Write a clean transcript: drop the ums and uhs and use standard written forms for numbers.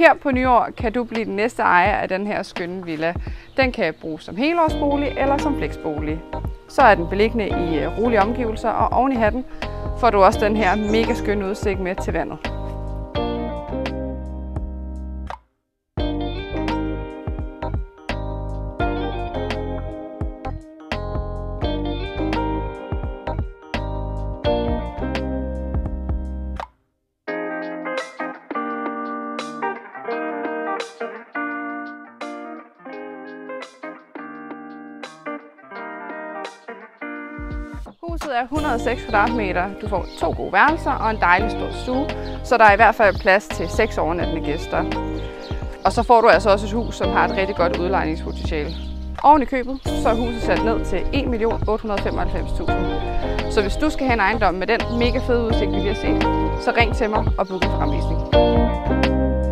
Her på Nyår kan du blive den næste ejer af den her skønne villa. Den kan bruges som helårsbolig eller som fleksbolig. Så er den beliggende i rolige omgivelser, og oven i hatten får du også den her mega skønne udsigt med til vandet. Huset er 106 kvadratmeter. Du får 2 gode værelser og en dejlig stor stue, så der er i hvert fald plads til 6 overnattende gæster. Og så får du altså også et hus, som har et rigtig godt udlejningspotentiale. Oven i købet, så er huset sat ned til 1.895.000. Så hvis du skal have en ejendom med den mega fede udsigt, vi lige har set, så ring til mig og book en fremvisning.